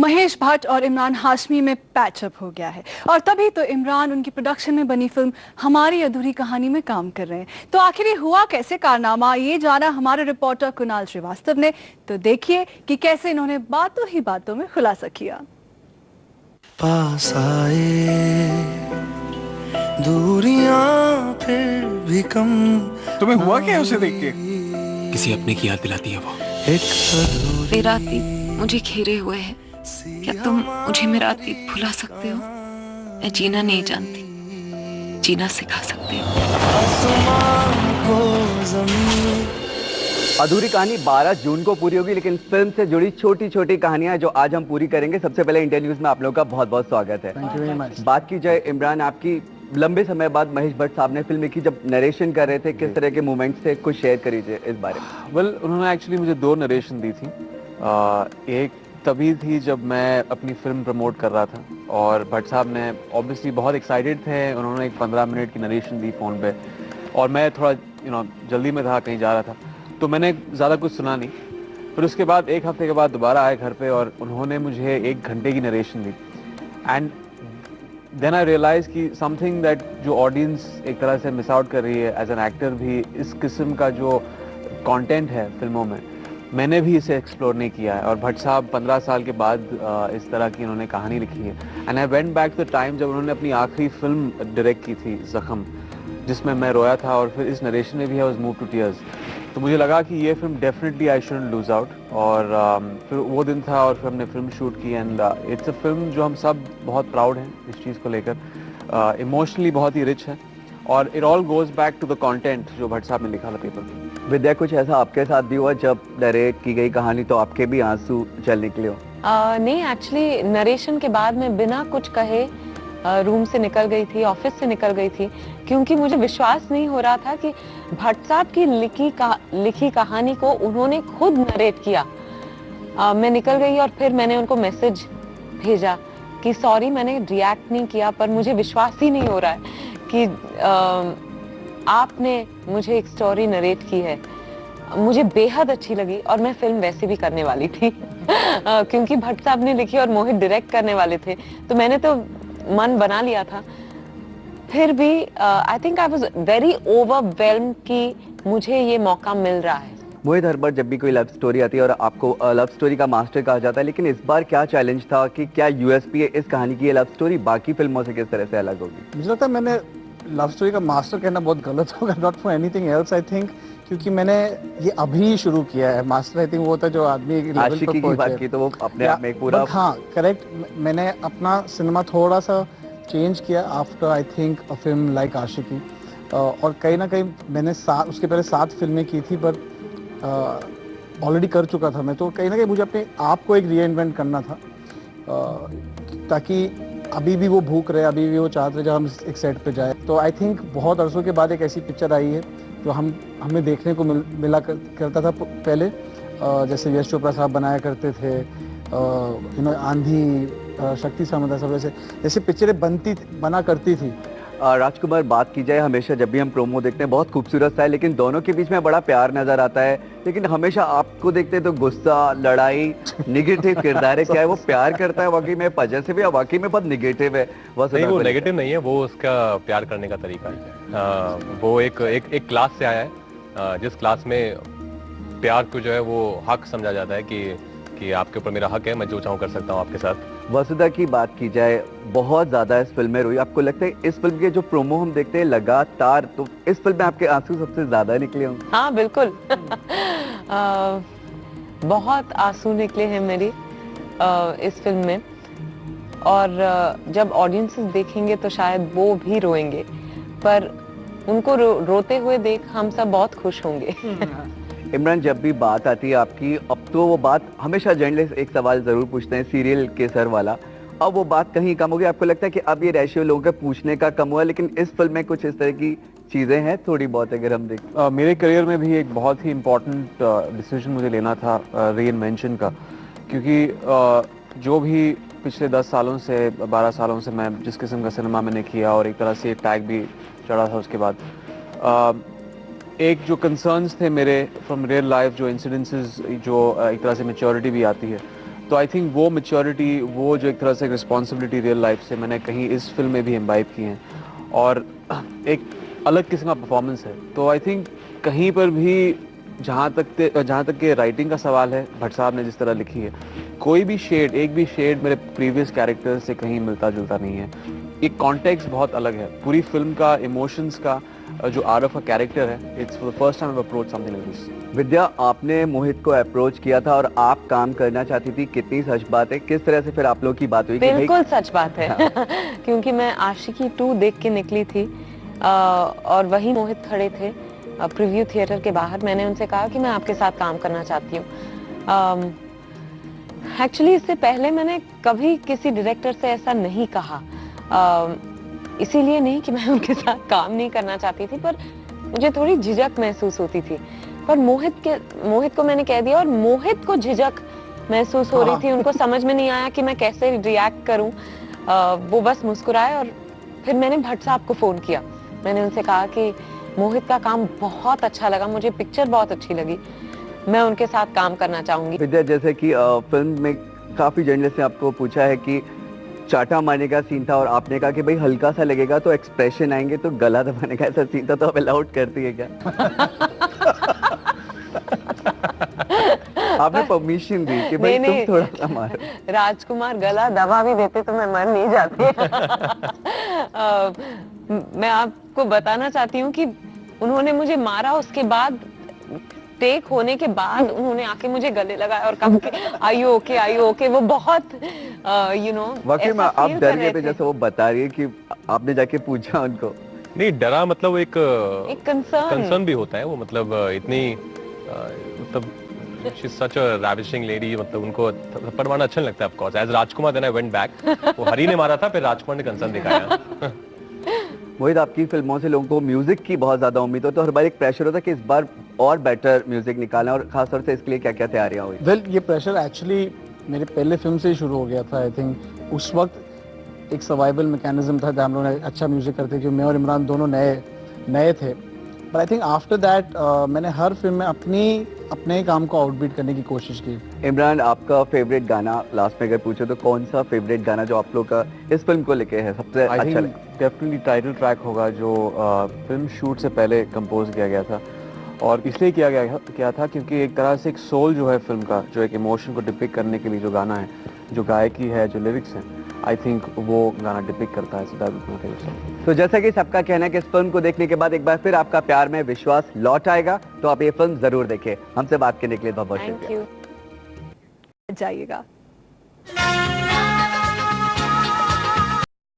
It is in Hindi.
महेश भट्ट और इमरान हाशमी में पैचअप हो गया है और तभी तो इमरान उनकी प्रोडक्शन में बनी फिल्म हमारी अधूरी कहानी में काम कर रहे हैं। तो आखिर ये हुआ कैसे कारनामा, ये जाना हमारे रिपोर्टर कुणाल श्रीवास्तव ने। तो देखिए कि कैसे इन्होंने बातों ही बातों में खुलासा किया। पास आए दूरियां फिर भी कम। तुम्हें हुआ क्या उसे देख के? किसी अपने की याद दिलाती है वो। एक मेरा अतीत मुझे घेरे हुए है। क्या तुम मुझे मेरा अतीत भुला सकते हो? मैं जीना नहीं जानती, जीना सिखा सकते हो। अधूरी कहानी 12 जून को पूरी होगी, लेकिन फिल्म से जुड़ी छोटी छोटी कहानियां जो आज हम पूरी करेंगे। सबसे पहले इंडिया न्यूज में आप लोगों का बहुत बहुत स्वागत है। बात की जाए इमरान, आपकी लंबे समय बाद महेश भट्ट साहब ने फिल्म लिखी, जब नरेशन कर रहे थे किस तरह के मूवमेंट्स थे, कुछ शेयर करिए इस बारे में। वेल, उन्होंने एक्चुअली मुझे 2 नरेशन दी थी। एक तभी थी जब मैं अपनी फिल्म प्रमोट कर रहा था और भट्ट साहब ने ऑब्वियसली बहुत एक्साइटेड थे। उन्होंने एक 15 मिनट की नरेशन दी फ़ोन पे और मैं थोड़ा जल्दी में था, कहीं जा रहा था, तो मैंने ज़्यादा कुछ सुना नहीं। फिर उसके बाद 1 हफ्ते के बाद दोबारा आए घर पे और उन्होंने मुझे 1 घंटे की नरेशन दी। एंड देन आई रियलाइज कि समथिंग दैट जो ऑडियंस एक तरह से मिस आउट कर रही है एज एन एक्टर भी, इस किस्म का जो कंटेंट है फिल्मों में, मैंने भी इसे एक्सप्लोर नहीं किया है। और भट्ट साहब 15 साल के बाद इस तरह की उन्होंने कहानी लिखी है। And I went back to the time जब उन्होंने अपनी आखिरी फिल्म डायरेक्ट की थी जख्म, जिसमें मैं रोया था, और फिर इस नरेशन में भी I was moved to tears. तो मुझे लगा कि ये film definitely I shouldn't lose out. और फिर वो दिन था और फिर हमने फिल्म शूट की। एंड इट्स अ फिल्म जो हम सब बहुत प्राउड हैं इस चीज़ को लेकर। इमोशनली बहुत ही रिच है और it all goes back to the content जो भट्ट साहब ने लिखा था पेपर में। विद्या, कुछ ऐसा आपके साथ भी हुआ जब डायरेक्ट की गई कहानी तो आपके भी आंसू चल निकले हो? नहीं, एक्चुअली नरेशन के बाद मैं बिना कुछ कहे रूम से निकल गई थी, ऑफिस से निकल गई थी, क्योंकि मुझे विश्वास नहीं हो रहा था कि भट्ट साहब की लिखी कहानी को उन्होंने खुद नरेट किया। मैं निकल गई और फिर मैंने उनको मैसेज भेजा कि सॉरी मैंने रिएक्ट नहीं किया, पर मुझे विश्वास ही नहीं हो रहा है कि आपने मुझे एक स्टोरी नरेट की है। मुझे बेहद अच्छी लगी और मैं फिल्म वैसे भी करने वाली थी क्योंकि भट्ट साहब ने लिखी और मोहित डायरेक्ट करने वाले थे, तो मैंने तो मन बना लिया था। फिर भी I think I was very overwhelmed कि मुझे ये मौका मिल रहा है। मोहित, हर बार जब भी कोई लव स्टोरी आती है और आपको लव स्टोरी का मास्टर कहा जाता है, लेकिन इस बार क्या चैलेंज था कि क्या यूएसपी है इस कहानी की, ये लव स्टोरी बाकी फिल्मों से किस तरह से अलग होगी? मुझे लगता है मैंने लव स्टोरी का मास्टर कहना बहुत गलत होगा, not for anything else I think, क्योंकि मैंने ये अभी शुरू किया है। मास्टर आई थिंक वो होता है जो आदमी लेवल पर की बात की तो वो अपने आप में एक पूरा, हाँ करेक्ट। मैंने अपना सिनेमा थोड़ा सा चेंज किया after I think a film like Aashiqui, और कहीं ना कहीं मैंने उसके पहले 7 फिल्में की थी, पर ऑलरेडी कर चुका था मैं। तो कहीं ना कहीं मुझे अपने आप को एक रीइन्वेंट करना था, ताकि अभी भी वो भूख रहे, अभी भी वो चाहते रहे जब हम एक सेट पे जाए। तो आई थिंक बहुत अरसों के बाद एक ऐसी पिक्चर आई है जो हमें देखने को मिला करता था पहले, जैसे यश चोपड़ा साहब बनाया करते थे, आंधी, शक्ति सामंता सब जैसे पिक्चरें बना करती थी। राजकुमार, बात की जाए, हमेशा जब भी हम प्रोमो देखते हैं बहुत खूबसूरत सा है, लेकिन दोनों के बीच में बड़ा प्यार नजर आता है, लेकिन हमेशा आपको देखते हैं तो गुस्सा, लड़ाई, निगेटिव किरदार है। क्या है वो प्यार करता है वाकई में पॉजिटिव है या वाकई में बहुत निगेटिव है? नहीं, वो नेगेटिव नहीं है, वो उसका प्यार करने का तरीका है। वो एक क्लास से आया है जिस क्लास में प्यार को जो है वो हक समझा जाता है कि आपके ऊपर मेरा हक है, मैं जो चाहूँ कर सकता हूँ आपके साथ। वसुधा की बात की जाए, बहुत ज्यादा इस फिल्म में रोई। आपको लगता है इस फिल्म के जो प्रोमो हम देखते हैं लगातार, तो इस फिल्म में आपके आंसू सबसे ज्यादा निकले होंगे? हाँ बिल्कुल बहुत आंसू निकले हैं मेरी इस फिल्म में, और जब ऑडियंसेस देखेंगे तो शायद वो भी रोएंगे, पर उनको रोते हुए देख हम सब बहुत खुश होंगे। इमरान, जब भी बात आती है आपकी, अब तो वो बात हमेशा जर्नलिस्ट एक सवाल जरूर पूछते हैं, सीरियल के सर वाला, अब वो बात कहीं कम हो गई? आपको लगता है कि अब ये रेशियो लोगों का पूछने का कम हुआ, लेकिन इस फिल्म में कुछ इस तरह की चीजें हैं थोड़ी बहुत अगर हम देखें? मेरे करियर में भी एक बहुत ही इम्पोर्टेंट डिसीजन मुझे लेना था रीइन्वेंशन का, क्योंकि जो भी पिछले 10 सालों से 12 सालों से मैं जिस किस्म का सिनेमा मैंने किया और एक तरह से टैग भी चढ़ा था, उसके बाद एक जो कंसर्न्स थे मेरे फ्रॉम रियल लाइफ, जो इंसिडेंसेस, जो एक तरह से मैच्योरिटी भी आती है, तो आई थिंक वो मैच्योरिटी, वो जो एक तरह से रिस्पॉन्सिबिलिटी रियल लाइफ से मैंने कहीं इस फिल्म में भी इम्बाइब की है, और एक अलग किस्म का परफॉर्मेंस है। तो आई थिंक कहीं पर भी जहाँ तक के राइटिंग का सवाल है, भट्ट साहब ने जिस तरह लिखी है, कोई भी शेड, एक भी शेड मेरे प्रीवियस कैरेक्टर से कहीं मिलता जुलता नहीं है। एक कॉन्टेक्स्ट बहुत अलग है पूरी फिल्म का, इमोशंस का, जो आरफ का कैरेक्टर है। It's for the first time I approach something like this. Vidya, आपने मोहित को अप्रोच किया था और आप काम करना चाहती थी, कितनी सच बात है? किस तरह से फिर आप लोग की बात हुई? बिल्कुल सच बात है। क्योंकि मैं आशिकी 2 देख के निकली थी और वही मोहित खड़े थे प्रीव्यू थिएटर के बाहर। मैंने उनसे कहा कि मैं आपके साथ काम करना चाहती हूँ। एक्चुअली इससे पहले मैंने कभी किसी डायरेक्टर से ऐसा नहीं कहा, इसीलिए नहीं कि मैं उनके साथ काम नहीं करना चाहती थी, पर मुझे थोड़ी झिझक महसूस होती थी। पर मोहित को मैंने कह दिया, और मोहित को झिझक महसूस हो रही थी। उनको समझ में नहीं आया कि मैं कैसे रिएक्ट करूं। वो बस मुस्कुराए, और फिर मैंने भट्ट साहब को फोन किया। मैंने उनसे कहा कि मोहित का काम बहुत अच्छा लगा, मुझे पिक्चर बहुत अच्छी लगी, मैं उनके साथ काम करना चाहूंगी। विद्या, जैसे कि फिल्म में काफी जर्नलिस्ट ने आपको पूछा है कि चाटा मारने का सीन था और आपने कहा कि भाई हल्का सा लगेगा तो एक्सप्रेशन आएंगे, तो गला दबाने का ऐसा सीन था, तो आप अलाउड करती है क्या? आपने परमिशन दी कि भाई तुम थोड़ा सा मारो। राजकुमार गला दबा भी देते तो मैं मर नहीं जाती। मैं आपको बताना चाहती हूँ कि उन्होंने मुझे मारा, उसके बाद टेक होने के बाद उन्होंने आके मुझे गले लगाया और कहा कि आई ओके। वो बहुत वाकई में आप डर गए थे, जैसे वो बता रही है कि आपने जाके पूछा उनको? नहीं, डरा मतलब एक कंसर्न कंसर्न भी होता है। वो मतलब इतनी मतलब she is such a ravishing lady, मतलब उनको थप्पड़ मारना अच्छा नहीं लगता है। Of course as Rajkumar then I went back. वो हरी ने मारा था, फिर राजकुमार ने कंसर्न दिखाया। मोहित, आपकी फिल्मों से लोगों को म्यूजिक की बहुत ज्यादा उम्मीद हो, तो हर बार एक प्रेशर होता है कि इस बार और बेटर म्यूजिक निकालना, और खासतौर से इसके लिए क्या क्या तैयारियां हुई? वेल, ये प्रेशर एक्चुअली मेरे पहले फिल्म से ही शुरू हो गया था। आई थिंक उस वक्त एक सर्वाइवल मैकेनिज्म था जहाँ हम लोग अच्छा म्यूजिक करते, क्योंकि मैं और इमरान दोनों नए थे। But I think after that मैंने हर फिल्म में अपने ही काम को आउटबीट करने की कोशिश की। इमरान, आपका फेवरेट गाना लास्ट में अगर पूछो तो कौन सा फेवरेट गाना जो आप लोग का इस फिल्म को लेके है सबसे अच्छा लगा? डेफिनेटली टाइटल ट्रैक होगा, जो फिल्म शूट से पहले कंपोज किया गया था, और इसलिए किया था क्योंकि एक तरह से एक सोल जो है फिल्म का, जो एक इमोशन को डिपिक्ट करने के लिए जो गाना है, जो गायकी है, जो लिरिक्स हैं, आई थिंक वो गाना डिपिक्ट करता है। तो जैसा कि सबका कहना है कि इस फिल्म को देखने के बाद एक बार फिर आपका प्यार में विश्वास लौट आएगा, तो आप ये फिल्म जरूर देखें। हमसे बात करने के लिए बहुत बहुत शुक्रिया। जाइएगा।